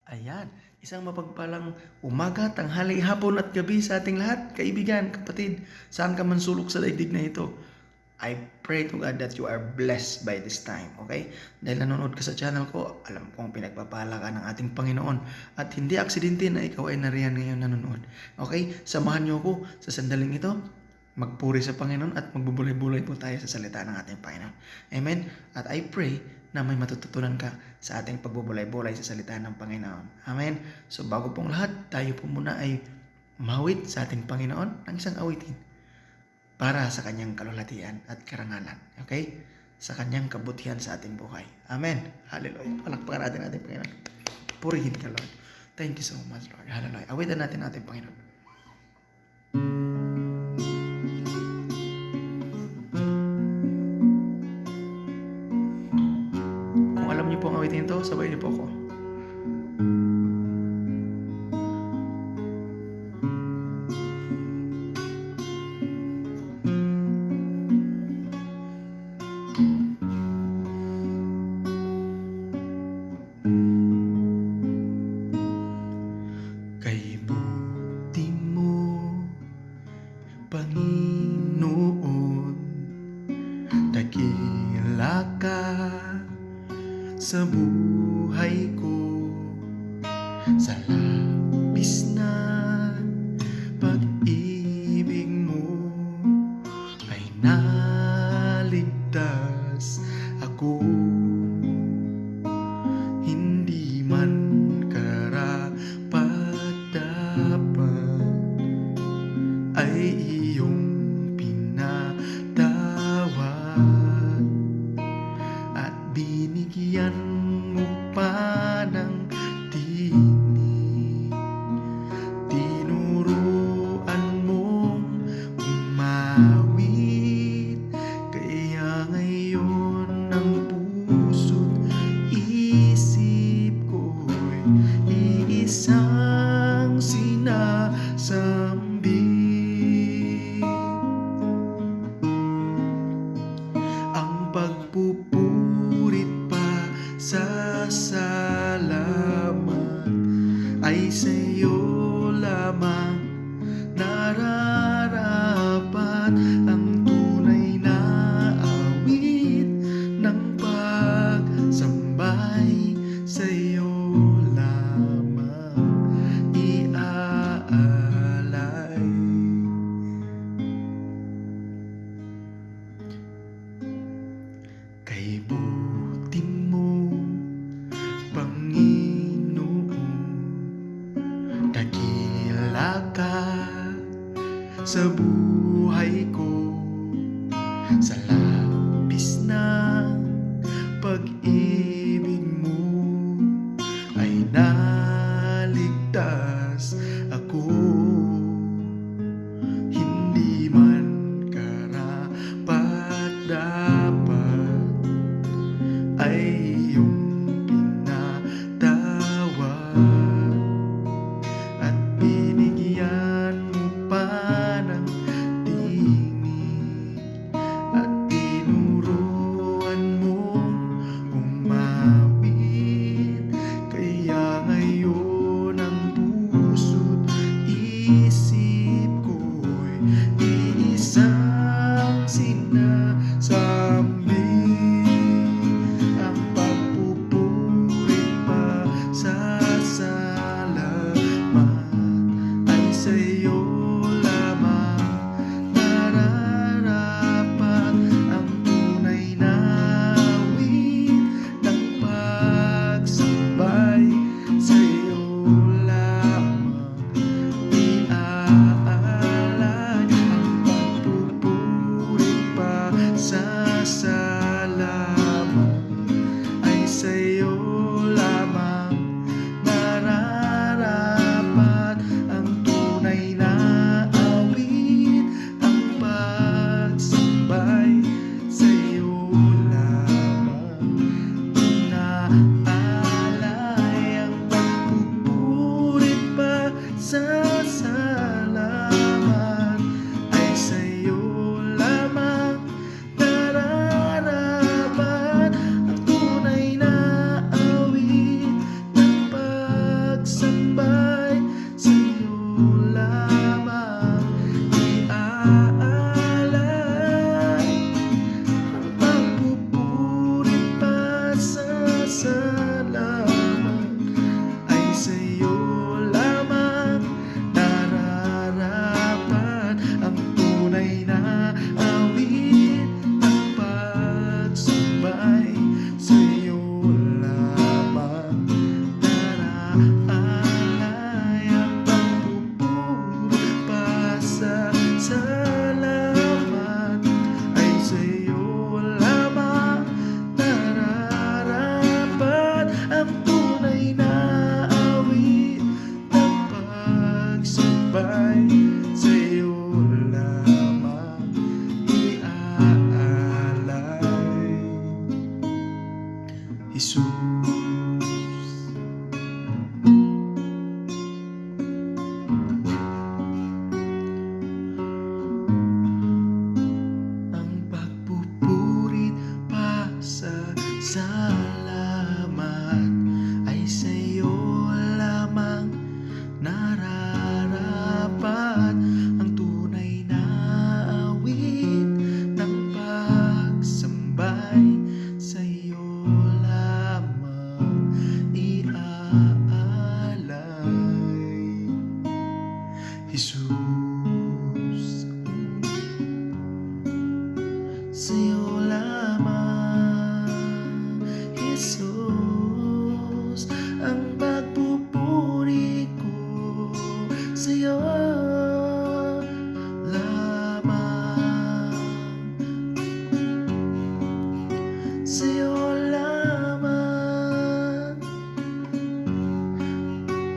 Ayan, isang mapagpalang umaga, tanghali, hapon at gabi sa ating lahat, kaibigan, kapatid, saan ka man sulok sa daigdig na ito. I pray to God that you are blessed by this time, okay? Dahil nanonood ka sa channel ko, alam kong pinagpapala ka ng ating Panginoon at hindi aksidente na ikaw ay nariyan ngayon nanonood. Okay? Samahan niyo ako sa sandaling ito, magpuri sa Panginoon at magbubulay-bulay po tayo sa salita ng ating Panginoon. Amen? At I pray na may matututunan ka sa ating pagbubulay-bulay sa salita ng Panginoon. Amen? So bago pong lahat, tayo po muna ay mawit sa ating Panginoon ng isang awitin para sa kanyang kalulatian at karangalan. Okay? Sa kanyang kabutihan sa ating buhay. Amen. Hallelujah. Palakpakan natin ating Panginoon. Purihin ka, Lord. Thank you so much, Lord. Hallelujah. Awitan natin ating Panginoon. Kung alam niyo po ang awitin ito, sabay niyo po ako. Kay buti mo, Panginoon, dakila ka sa buhay ko, sa labis na pag-ibig mo ay naligtas ako. Hindi man karapat-dapat ay iyong pinatawad at binigyan mo pa ng tinig. Tinuruan mong umawit, kaya ngayon ang puso't isip ko'y iisang sinasambit. Ang pagpupurit pa sa salamat ay sa'yo lamang nararapat. Ang tunay na awit ng pagsambay sa'yo lamang iaalay. Kay buti mo, Panginoon, dakila ka sa buhay ko, sa labis na pag-ibig mo ay naligtas ako. Hindi man karapat-dapat ay iyong pinatawad at binigyan mo pa ng tinig at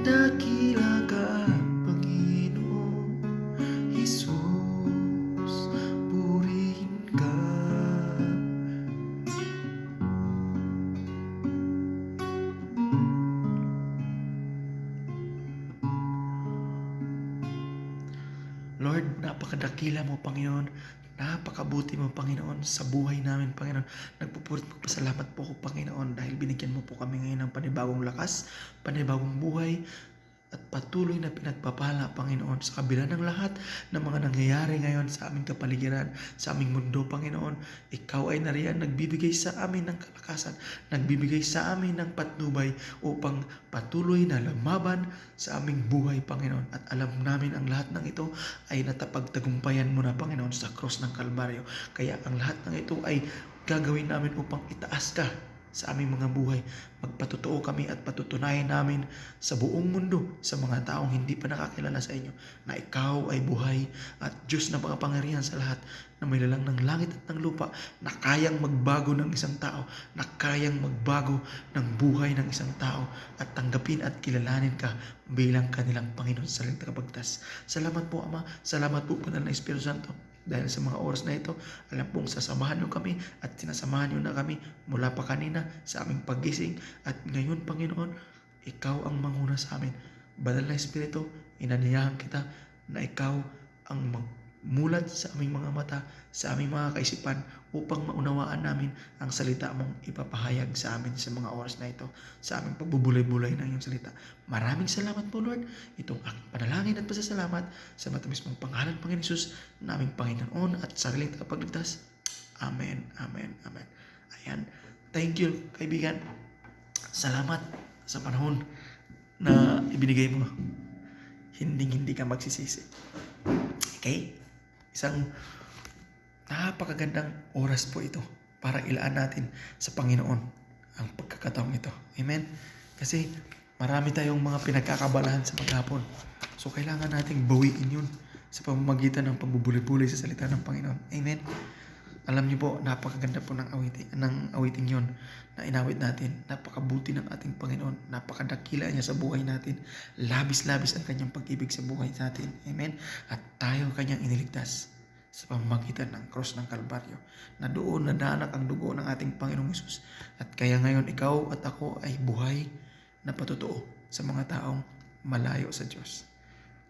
Dakila ka, Panginoon Jesus, purihin ka. Lord, napakadakila mo, Panginoon. Napakabuti mo, Panginoon, sa buhay namin, Panginoon. Nagpupurit magpasalamat po ako, Panginoon, dahil binigyan mo po kami ngayon ng panibagong lakas, panibagong buhay, at patuloy na pinagpapala, Panginoon, sa kabila ng lahat ng mga nangyayari ngayon sa aming kapaligiran, sa aming mundo, Panginoon. Ikaw ay nariyan, nagbibigay sa amin ng kalakasan, nagbibigay sa amin ng patnubay upang patuloy na lumaban sa aming buhay, Panginoon. At alam namin ang lahat ng ito ay natapagtagumpayan mo na, Panginoon, sa krus ng Kalbaryo. Kaya ang lahat ng ito ay gagawin namin upang itaas ka sa aming mga buhay. Magpatotoo kami at patutunayan namin sa buong mundo, sa mga taong hindi pa nakakilala sa inyo, na ikaw ay buhay at Diyos na makapangyarihan sa lahat, na may lalang ng langit at ng lupa, na kayang magbago ng isang tao, na kayang magbago ng buhay ng isang tao, at tanggapin at kilalanin ka bilang kanilang Panginoon sa sariling tagapagligtas. Salamat po, Ama. Salamat po, Banal na Espiritu Santo. Dahil sa mga oras na ito, alam pong sasamahan niyo kami at sinasamahan niyo na kami mula pa kanina sa aming paggising. At ngayon, Panginoon, ikaw ang manguna sa amin. Banal na Espiritu, inanyayahan kita na ikaw ang magmulat sa aming mga mata, sa aming mga kaisipan, upang maunawaan namin ang salita mong ipapahayag sa amin sa mga oras na ito, sa aming pagbubulay-bulay ng iyong salita. Maraming salamat po, Lord. Itong aking panalangin at pasasalamat sa matamis mong pangalan, Panginoon Jesus, na aming Panginoon at sariling tagapagligtas. Amen, amen, amen. Ayan. Thank you, kaibigan. Salamat sa panahon na ibinigay mo. Hindi ka magsisisi. Okay? Isang napakagandang oras po ito para ilaan natin sa Panginoon ang pagkakataong ito. Amen? Kasi marami tayong mga pinagkakabalahan sa maghapon. So kailangan nating bawiin yun sa pamamagitan ng pagbubuli-buli sa salita ng Panginoon. Amen? Alam niyo po, napakaganda po ng awiting yon na inawit natin. Napakabuti ng ating Panginoon. Napakadakila niya sa buhay natin. Labis-labis ang kanyang pag-ibig sa buhay natin. Amen? At tayo kanyang iniligtas sa pamamagitan ng cross ng Kalbaryo, na doon nadanak ang dugo ng ating Panginoong Hesus. At kaya ngayon ikaw at ako ay buhay na patotoo sa mga taong malayo sa Diyos.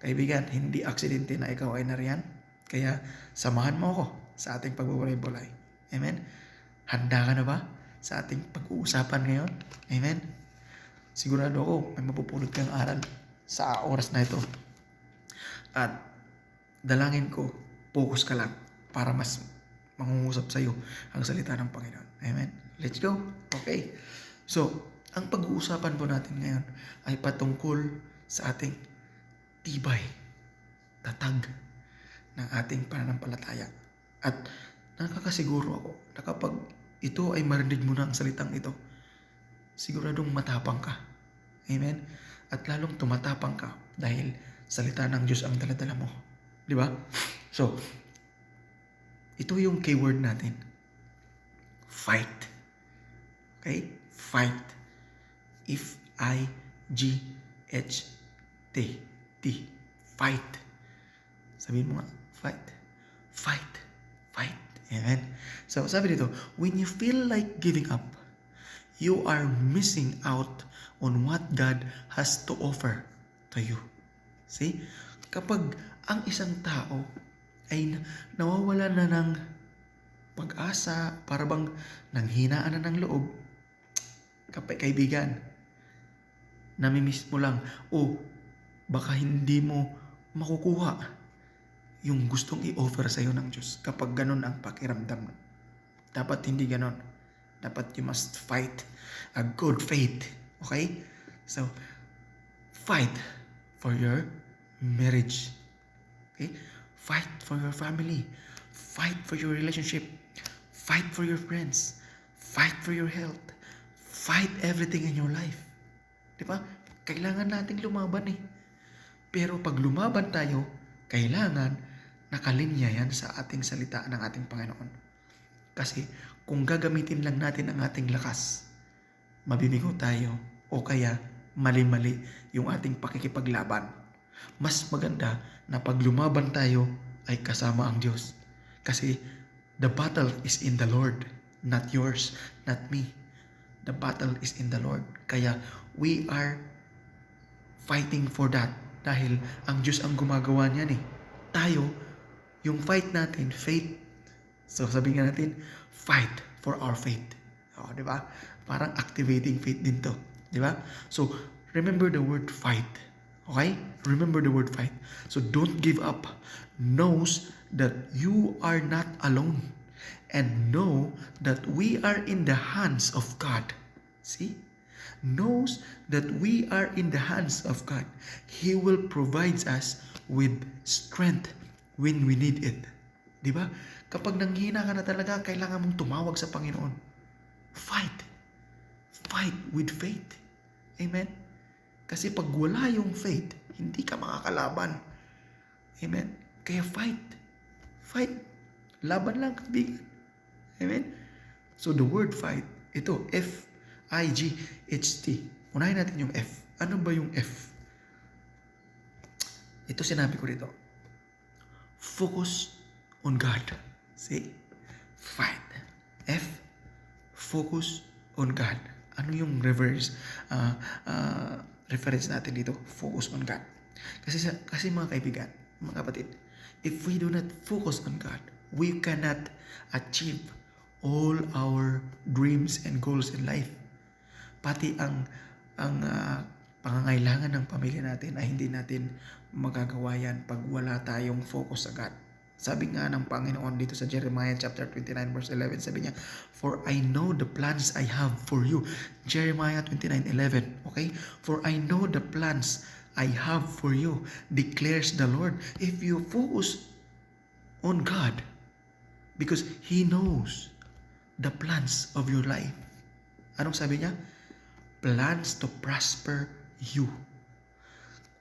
Kaibigan, hindi aksidente na ikaw ay nariyan. Kaya samahan mo ako sa ating pagbubulay-bulay. Amen? Handa ka na ba sa ating pag-uusapan ngayon? Amen? Sigurado ako may mapupulot kang aral sa oras na ito. At dalangin ko, focus ka lang para mas mangungusap sa iyo ang salita ng Panginoon. Amen? Let's go. Okay. So, ang pag-uusapan po natin ngayon ay patungkol sa ating tibay, tatag ng ating pananampalataya. At nakakasiguro ako na kapag ito ay marinig mo na ang salitang ito, siguradong matapang ka. Amen? At lalong tumatapang ka dahil salita ng Diyos ang daladala mo. Di ba? So, ito yung keyword natin. Fight. Okay? Fight. F-I-G-H-T. T. Fight. Sabihin mo nga, fight. Fight. Fight. Amen? So, sabi dito, when you feel like giving up, you are missing out on what God has to offer to you. See? Kapag ang isang tao ay nawawala na ng pag-asa, para bang nanghinaan na ng loob, kaibigan, namimiss mo lang, o baka hindi mo makukuha yung gustong i-offer sa iyo ng Diyos kapag ganun ang pakiramdam. Dapat hindi ganun. Dapat you must fight a good faith. Okay? So, fight for your marriage. Okay? Fight for your family. Fight for your relationship. Fight for your friends. Fight for your health. Fight everything in your life. Di ba? Kailangan nating lumaban eh. Pero pag lumaban tayo, kailangan nakalinya yan sa ating salita ng ating Panginoon. Kasi kung gagamitin lang natin ang ating lakas, mabibigo tayo o kaya mali-mali yung ating pakikipaglaban. Mas maganda na pag lumaban tayo ay kasama ang Diyos. Kasi the battle is in the Lord, not yours, not me. The battle is in the Lord. Kaya we are fighting for that. Dahil ang Diyos ang gumagawa niyan eh. Tayo, yung fight natin, faith. So sabihin nga natin, fight for our faith. O, di ba? Parang activating faith din to. Di ba? So, remember the word fight. Okay? Remember the word fight. So, don't give up. Knows that you are not alone. And know that we are in the hands of God. See? Knows that we are in the hands of God. He will provide us with strength when we need it. Di ba? Kapag nanghina ka na talaga, kailangan mong tumawag sa Panginoon. Fight. Fight with faith. Amen? Kasi pag wala yung faith, hindi ka makakalaban. Amen? Kaya fight. Fight. Laban lang, kaibigan. Amen? So the word fight, ito, F-I-G-H-T. Unahin natin yung F. Ano ba yung F? Ito sinabi ko rito. Focus on God. See? Fight. F. Focus on God. Ano yung reference natin dito? Focus on God. Kasi mga kaibigan, mga kapatid, if we do not focus on God, we cannot achieve all our dreams and goals in life. Pati ang pangangailangan ng pamilya natin ay hindi natin magagawa yan pag wala tayong focus sa God. Sabi nga ng Panginoon dito sa Jeremiah chapter 29 verse 11, sabi niya, "For I know the plans I have for you." Jeremiah 29:11, okay? "For I know the plans I have for you, declares the Lord." If you focus on God, because He knows the plans of your life. Anong sabi niya? Plans to prosper you.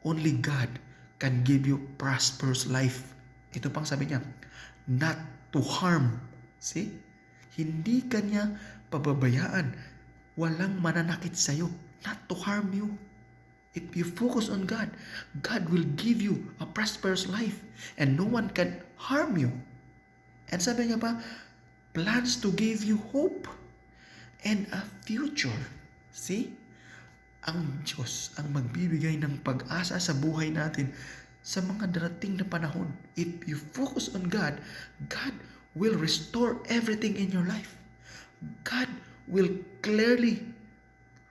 Only God can give you prosperous life. Ito pang sabi niya, not to harm. See? Hindi ka niya pababayaan. Walang mananakit sa'yo. Not to harm you. If you focus on God, God will give you a prosperous life. And no one can harm you. And sabi niya pa, plans to give you hope and a future. See? Ang Diyos ang magbibigay ng pag-asa sa buhay natin sa mga darating na panahon. If you focus on God, God will restore everything in your life. God will clearly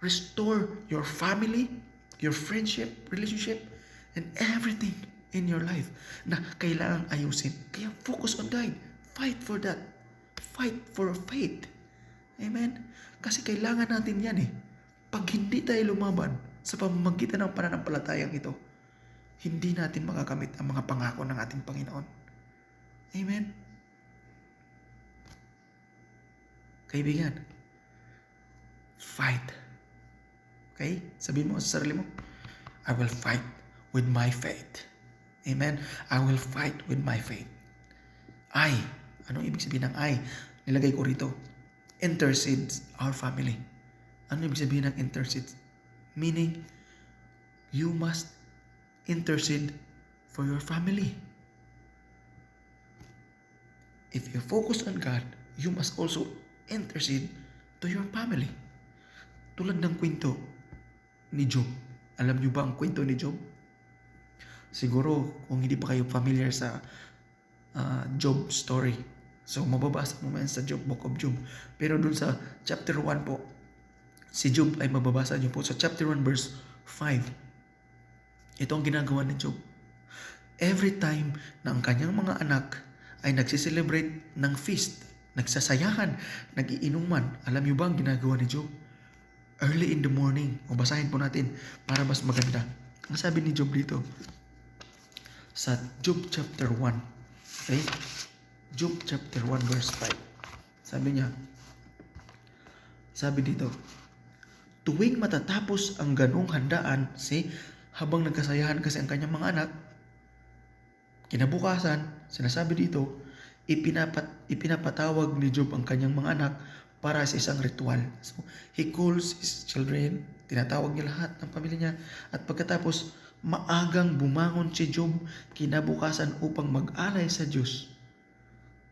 restore your family, your friendship, relationship, and everything in your life na kailangang ayusin. Kaya focus on God. Fight for that. Fight for faith. Amen? Kasi kailangan natin yan eh. Pag hindi tayo lumaban sa pamamagitan ng pananampalatayang ito, hindi natin magagamit ang mga pangako ng ating Panginoon. Amen? Kaibigan, fight. Okay? Sabihin mo sa sarili mo, I will fight with my faith. Amen? I will fight with my faith. I. Anong ibig sabihin ng I? Nilagay ko rito. Intercedes our family. Ano ibig sabihin ng intercedes? Meaning, you must intercede for your family. If you focus on God, you must also intercede to your family. Tulad ng kwento ni Job. Alam niyo ba ang kwento ni Job? Siguro, kung hindi pa kayo familiar sa Job story, so mababasa mo man sa Book of Job. Pero dun sa chapter 1 po, si Job ay mababasa niyo po sa chapter 1 verse 5. Ito ang ginagawa ni Job. Every time na ang kanyang mga anak ay nagsiselebrate ng feast, nagsasayahan, nagiinuman, alam niyo ba ang ginagawa ni Job? Early in the morning, o basahin po natin para mas maganda. Ang sabi ni Job dito, sa Job chapter 1, okay? Job chapter 1 verse 5. Sabi niya, sabi dito, tuwing matatapos ang ganong handaan, habang nagkasayahan kasi ang kanyang mga anak, kinabukasan, sinasabi dito, ipinapatawag ni Job ang kanyang mga anak para sa isang ritual. So, he calls his children Tinatawag niya lahat ng pamilya niya. At pagkatapos, maagang bumangon si Job kinabukasan upang mag-alay sa Diyos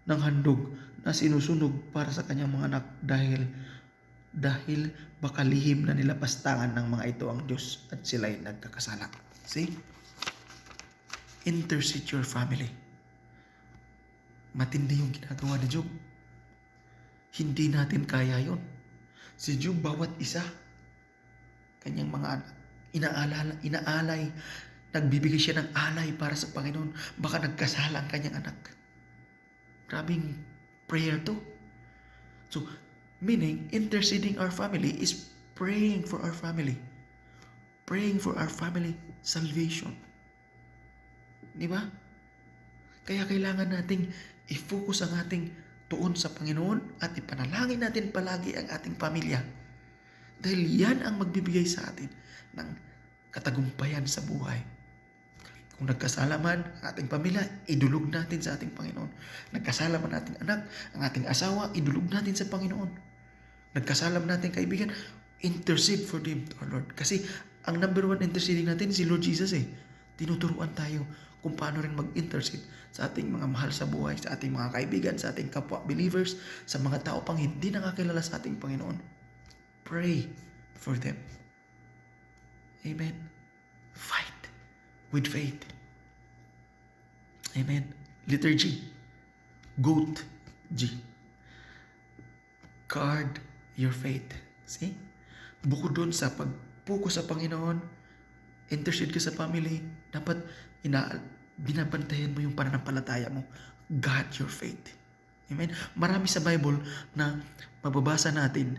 ng handog na sinusunog para sa kanyang mga anak dahil baka lihim na nilapastangan ng mga ito ang Diyos at sila'y nagkakasala. See? Intercede your family. Matindi yung ginagawa ni Job. Hindi natin kaya yon. Si Job, bawat isa, kanyang mga anak, inaalay, nagbibigay siya ng alay para sa Panginoon. Baka nagkasala ang kanyang anak. Grabing prayer to. So, meaning, interceding our family is praying for our family. Praying for our family salvation. Di ba? Kaya kailangan nating i-focus ang ating tuon sa Panginoon at ipanalangin natin palagi ang ating pamilya. Dahil yan ang magbibigay sa atin ng katagumpayan sa buhay. Kung nagkasala man ang ating pamilya, idulog natin sa ating Panginoon. Nagkasala man ating anak, ang ating asawa, idulog natin sa Panginoon. Nagkasala man ating kaibigan, intercede for them to our Lord. Kasi ang number one interceding natin si Lord Jesus Tinuturuan tayo kung paano rin mag-intercede sa ating mga mahal sa buhay, sa ating mga kaibigan, sa ating kapwa believers, sa mga tao pang hindi nakakilala sa ating Panginoon. Pray for them. Amen. Fight with faith. Amen. Letter G. Goat G. Guard your faith. See? Bukod doon sa pag-focus sa Panginoon, intercede ka sa family, dapat binabantayan mo yung pananampalataya mo. Guard your faith. Amen. Marami sa Bible na mababasa natin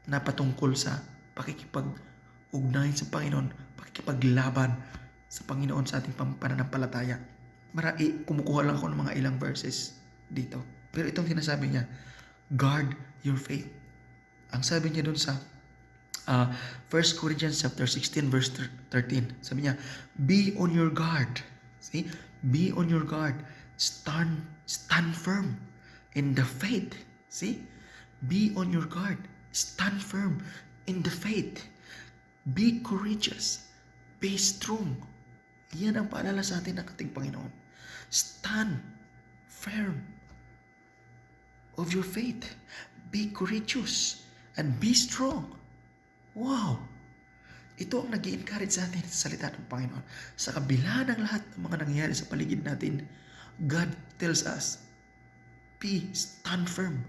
na patungkol sa pakikipag-ugnayan sa Panginoon, pakikipaglaban sa Panginoon sa ating pananampalataya. Kumukuha lang ako ng mga ilang verses dito. Pero itong sinasabi niya, guard your faith. Ang sabi niya doon sa 1 Corinthians chapter 16 verse 13. Sabi niya, be on your guard. See? Be on your guard. Stand firm in the faith. See? Be on your guard. Stand firm in the faith. Be courageous. Be strong. Yan ang paalala sa atin ng ating Panginoon. Stand firm of your faith. Be courageous and be strong. Wow! Ito ang nag-i-encourage sa atin sa salita ng Panginoon. Sa kabila ng lahat ng mga nangyayari sa paligid natin, God tells us, stand firm.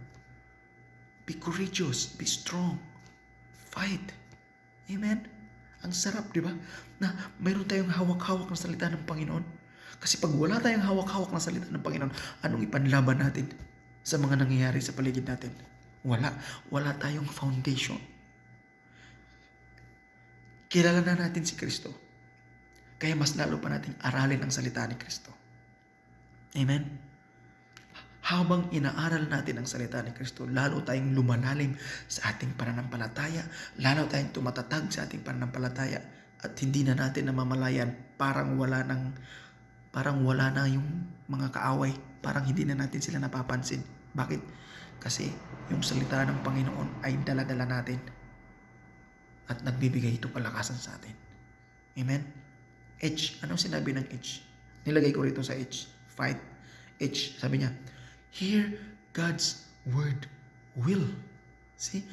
Be courageous. Be strong. Fight. Amen? Ang sarap, di ba? Na mayroon tayong hawak-hawak na salita ng Panginoon. Kasi pag wala tayong hawak-hawak na salita ng Panginoon, anong ipanlaban natin sa mga nangyayari sa paligid natin? Wala. Wala tayong foundation. Kilala na natin si Kristo. Kaya mas lalo pa nating aralin ang salita ni Kristo. Amen? Habang inaaral natin ang salita ni Kristo, lalo tayong lumalalim sa ating pananampalataya, lalo tayong tumatatag sa ating pananampalataya, at hindi na natin namamalayan parang wala na yung mga kaaway, parang hindi na natin sila napapansin. Bakit? Kasi yung salita ng Panginoon ay dala-dala natin at nagbibigay ito kalakasan sa atin. Amen? H. Anong sinabi ng H? Nilagay ko rito sa H. Fight. H. Sabi niya, hear God's word will. See?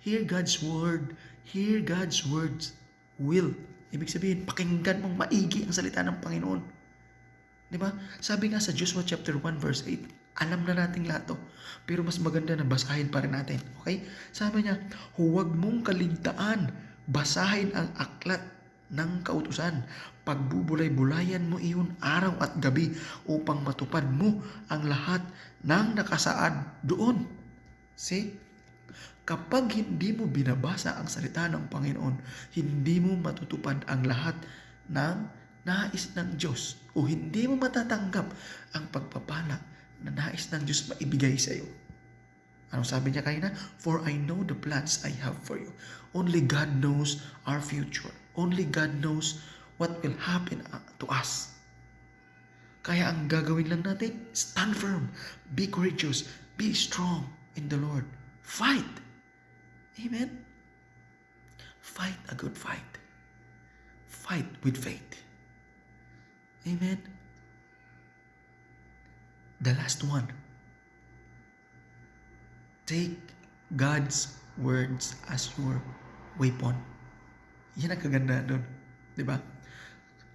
Hear God's word. Hear God's words will. Ibig sabihin, pakinggan mong maigi ang salita ng Panginoon. Di ba? Sabi nga sa Joshua chapter 1 verse 8, alam na nating lahat to. Pero mas maganda na basahin pa rin natin. Okay? Sabi niya, huwag mong kaligtaan. Basahin ang aklat ng kautusan. Pagbubulay-bulayan mo iyon araw at gabi upang matupad mo ang lahat ng nakasaad doon. See? Kapag hindi mo binabasa ang salita ng Panginoon, hindi mo matutupad ang lahat ng nais ng Diyos o hindi mo matatanggap ang pagpapala na nais ng Diyos maibigay sa iyo. Anong sabi niya kanina? For I know the plans I have for you. Only God knows our future. Only God knows what will happen to us. Kaya ang gagawin lang natin, stand firm, be courageous, be strong in the Lord. Fight. Amen? Fight a good fight. Fight with faith. Amen. The last one. Take God's words as your weapon. Yan ang kagandahan doon. Diba?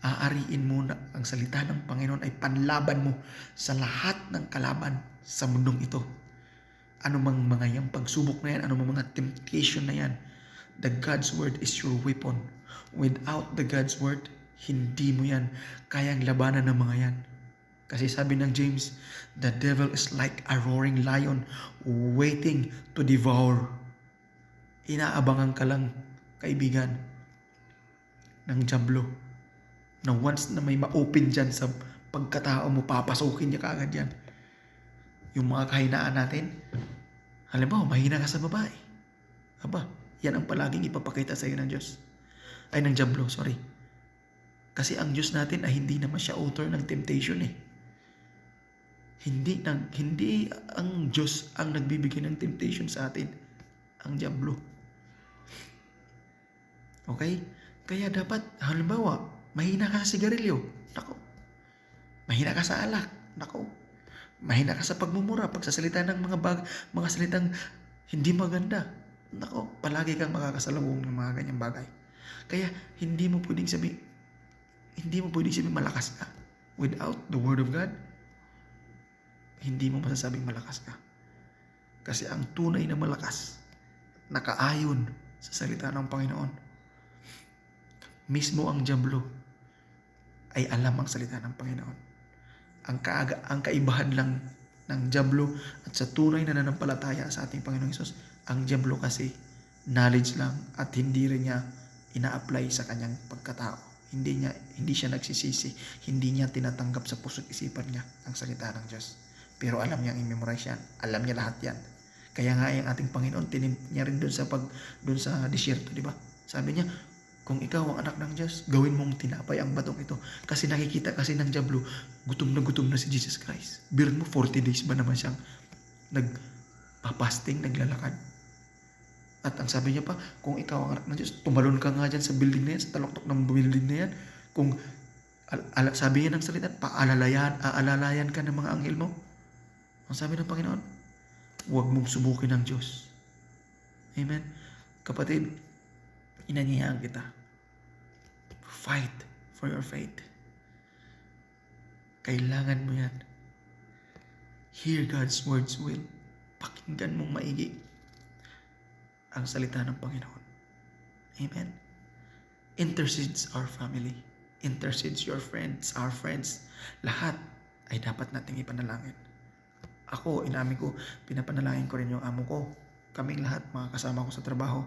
Aariin mo na ang salita ng Panginoon ay panlaban mo sa lahat ng kalaban sa mundong ito. Ano mang mga yung pagsubok na yan, ano mang mga temptation na yan, the God's word is your weapon. Without the God's word, hindi mo yan kayang labanan ng mga yan. Kasi sabi ng James, the devil is like a roaring lion waiting to devour. Inaabangan ka lang, kaibigan, ng dyablo. Na once na may ma-open dyan sa pagkatao mo, papasukin niya kaagad yan. Yung mga kahinaan natin, halimbawa, mahina ka sa babae. Aba, yan ang palaging ipapakita sa iyo ng Diyos. Ay, ng dyablo, sorry. Kasi ang Diyos natin ay hindi naman siya author ng temptation eh. Hindi ang Diyos ang nagbibigay ng temptation sa atin. Ang dyablo. Okay? Kaya dapat, halimbawa, mahina ka sa sigarilyo. Nako. Mahina ka sa alak. Nako. Mahina ka sa pagmumura, pagsasalita ng mga salitang hindi maganda. Nako, palagi kang makakasalubong ng mga ganyang bagay. Kaya hindi mo pwedeng sabihin malakas ka. Without the Word of God, hindi mo masasabing malakas ka. Kasi ang tunay na malakas, nakaayon sa salita ng Panginoon. Mismo ang dyablo ay alam ang salita ng Panginoon. Ang kaibahan lang ng dyablo at sa tunay na nanampalataya sa ating Panginoong Hesus, ang dyablo kasi knowledge lang at hindi rin niya ina-apply sa kanyang pagkatao. Hindi siya nagsisisi, hindi niya tinatanggap sa puso't isipan niya ang salita ng Diyos. Pero alam niya i-memorize yan. Alam niya lahat yan. Kaya nga yung ating Panginoon, tinim niya rin doon sa disyerto, di ba? Sabi niya, kung ikaw ang anak ng Diyos, gawin mong tinapay ang batong ito. Kasi nakikita kasi ng dyablo, gutom na si Jesus Christ. Birin mo, 40 days ba naman siyang nagpapasting, naglalakad. At ang sabi niya pa, kung ikaw ang anak ng Diyos, tumalon ka nga dyan sa building na yan, sa taloktok ng building na yan. Kung sabi niya ng salita, aalalayan ka ng mga anghel mo. Ang sabi ng Panginoon, huwag mong subukin ng Diyos. Amen? Kapatid, inanyayahan kita. Fight for your faith. Kailangan mo yan. Hear God's words will. Pakinggan mong maigi ang salita ng Panginoon. Amen? Intercedes our family. Intercedes your friends, our friends. Lahat ay dapat nating ipanalangin. Ako, inamin ko, pinapanalangin ko rin yung amo ko. Kaming lahat, mga kasama ko sa trabaho,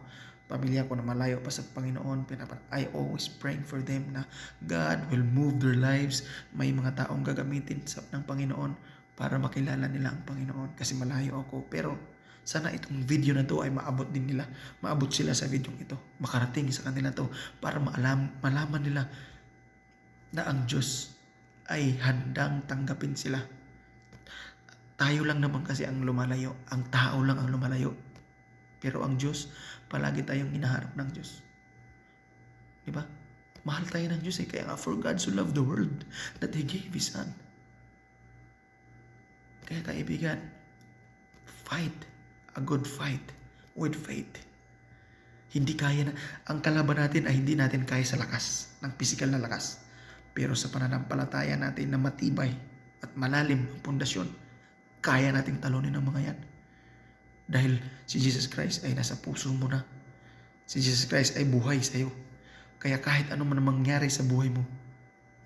pamilya ko na malayo pa sa Panginoon, I always praying for them na God will move their lives. May mga taong gagamitin ng Panginoon para makilala nila ang Panginoon kasi malayo ako. Pero sana itong video na to ay maabot din nila. Maabot sila sa video ito. Makarating sa kanila to para malaman nila na ang Diyos ay handang tanggapin sila. Tayo lang naman kasi ang lumalayo. Ang tao lang ang lumalayo. Pero ang Diyos, palagi tayong hinaharap ng Diyos. Diba? Mahal tayo ng Diyos eh. Kaya nga, for God so loved the world that He gave His Son. Kaya kaibigan, fight a good fight with faith. Hindi kaya na, ang kalaban natin ay hindi natin kaya sa lakas, ng physical na lakas. Pero sa pananampalataya natin na matibay at malalim ang pundasyon, kaya nating talunin ang mga yan. Dahil si Jesus Christ ay nasa puso mo na. Si Jesus Christ ay buhay sa iyo. Kaya kahit ano man mangyari sa buhay mo,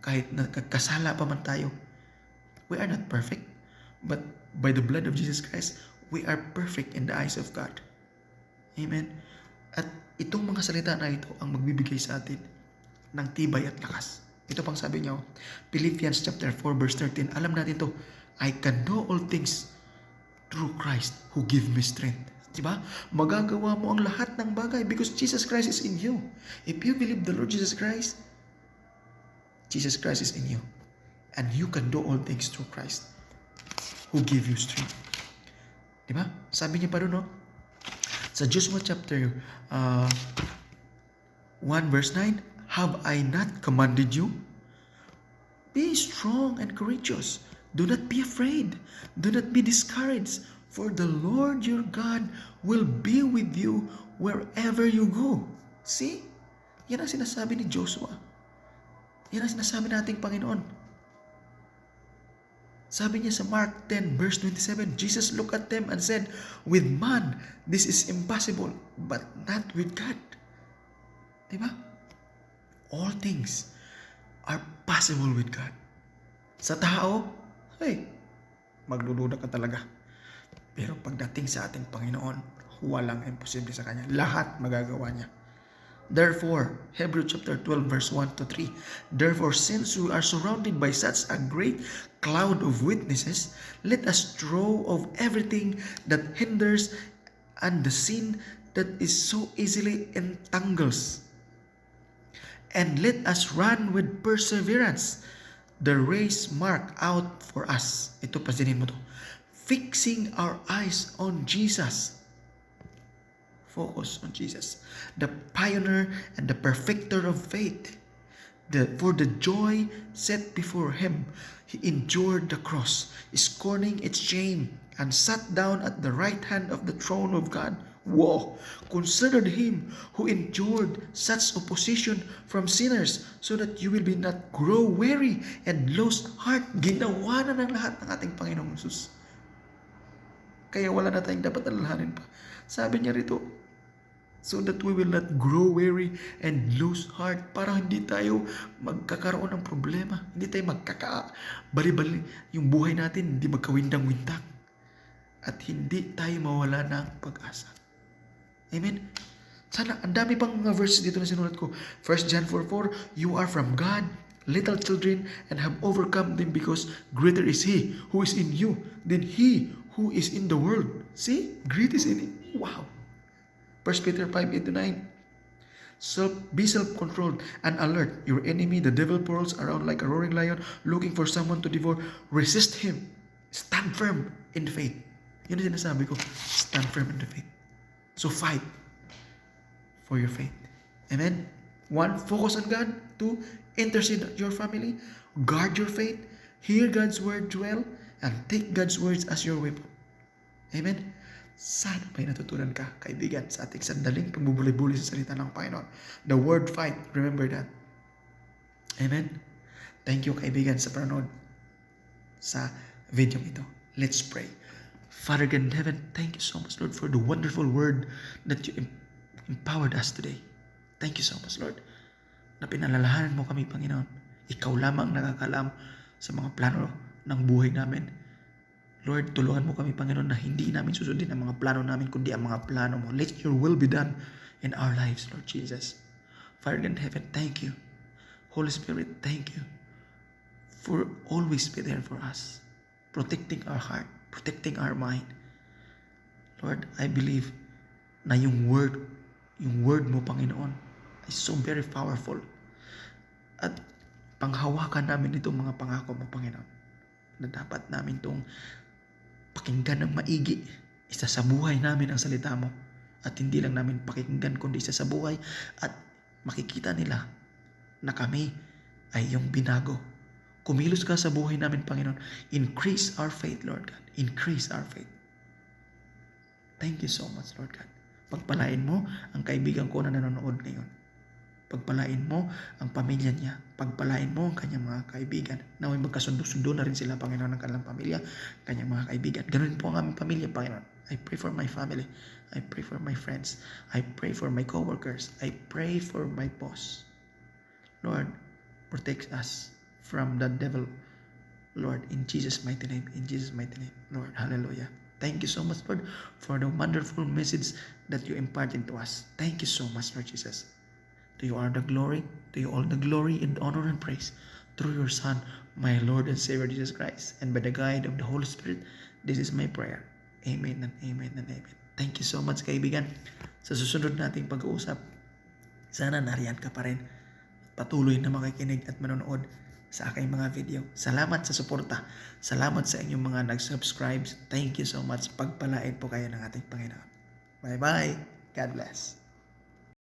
kahit nagkasala pa man tayo, we are not perfect. But by the blood of Jesus Christ, we are perfect in the eyes of God. Amen. At itong mga salita na ito ang magbibigay sa atin ng tibay at lakas. Ito pang sabi niya, Philippians chapter 4 verse 13. Alam natin to, I can do all things through Christ who give me strength. Diba? Magagawa mo ang lahat ng bagay because Jesus Christ is in you. If you believe the Lord Jesus Christ is in you. And you can do all things through Christ who give you strength. Diba? Sabi niya pa doon, no? Sa Joshua chapter 1 verse 9, have I not commanded you? Be strong and courageous. Do not be afraid. Do not be discouraged. For the Lord your God will be with you wherever you go. See? Yan ang sinasabi ni Joshua. Yan ang sinasabi nating Panginoon. Sabi niya sa Mark 10 verse 27, Jesus looked at them and said, with man, this is impossible, but not with God. Diba? All things are possible with God. Sa tao, magluluda ka talaga. Pero pagdating sa ating Panginoon, walang imposible sa Kanya. Lahat magagawa Niya. Therefore, Hebrews chapter 12 verse 1 to 3, therefore, since we are surrounded by such a great cloud of witnesses, let us throw off everything that hinders and the sin that is so easily entangles. And let us run with perseverance the race marked out for us. Ito, pansinin mo to. Fixing our eyes on Jesus. Focus on Jesus, the pioneer and the perfecter of faith. For the joy set before him, he endured the cross, scorning its shame, and sat down at the right hand of the throne of God. Whoa! Consider him who endured such opposition from sinners, so that you will be not grow weary and lose heart. Ginawa na ng lahat ng ating Panginoong Jesus. Kaya wala na tayong dapat alalahanin pa. Sabi niya rito, so that we will not grow weary and lose heart, para hindi tayo magkakaroon ng problema. Hindi tayo bali-bali. Yung buhay natin hindi magkawindang-windang. At hindi tayo mawala ng pag-asa. Amen? Sana, ang dami pang mga verses dito na sinulat ko. 1 John 4:4, you are from God, little children, and have overcome them, because greater is He who is in you than he who is in the world. See? Great is in it. Wow. 1 Peter 5:8-9. Be self-controlled and alert. Your enemy, the devil, prowls around like a roaring lion, looking for someone to devour. Resist him. Stand firm in the faith. Yun ang sinasabi ko. Stand firm in the faith. So fight for your faith. Amen? 1, focus on God. 2, intercede your family. Guard your faith. Hear God's word well. And take God's words as your weapon. Amen? Sana may natutunan ka, kaibigan, sa ating sandaling pambubuli-buli sa salita ng Panginoon. The word fight, remember that. Amen? Thank you, kaibigan, sa panonood sa video ito. Let's pray. Father God in heaven, thank you so much, Lord, for the wonderful word that you empowered us today. Thank you so much, Lord, na pinalalahanan mo kami, Panginoon. Ikaw lamang nakakalam sa mga plano ng buhay namin. Lord, tulungan mo kami, Panginoon, na hindi namin susundin ang mga plano namin, kundi ang mga plano mo. Let your will be done in our lives, Lord Jesus. Father in heaven, thank you. Holy Spirit, thank you for always be there for us, protecting our heart, protecting our mind. Lord, I believe na yung word mo, Panginoon, is so very powerful. At panghawakan namin itong mga pangako mo, Panginoon, na dapat namin itong pakinggan ng maigi. Isa sa buhay namin ang salita mo. At hindi lang namin pakinggan, kundi isa sa buhay. At makikita nila na kami ay yung binago. Kumilos ka sa buhay namin, Panginoon. Increase our faith, Lord God. Increase our faith. Thank you so much, Lord God. Pagpalain mo ang kaibigan ko na nanonood ngayon. Pagpalain mo ang pamilya niya. Pagpalain mo ang kanyang mga kaibigan. Naway magkasundo-sundo na rin sila, Panginoon, ng kanilang pamilya, kanyang mga kaibigan. Ganun po ang aming pamilya, Panginoon. I pray for my family. I pray for my friends. I pray for my coworkers. I pray for my boss. Lord, protect us from the devil. Lord, in Jesus' mighty name. In Jesus' mighty name. Lord, hallelujah. Thank you so much, Lord, for the wonderful message that you imparted to us. Thank you so much, Lord Jesus. To you are the glory, to you all the glory and honor and praise through your Son, my Lord and Savior Jesus Christ, and by the guide of the Holy Spirit. This is my prayer. Amen and amen and amen. Thank you so much, kaibigan. Sa susunod nating pag-uusap, sana nariyan ka pa rin. Patuloy na makikinig at manonood sa aking mga video. Salamat sa suporta. Salamat sa inyong mga nag-subscribe. Thank you so much. Pagpalain po kayo ng ating Panginoon. Bye-bye. God bless.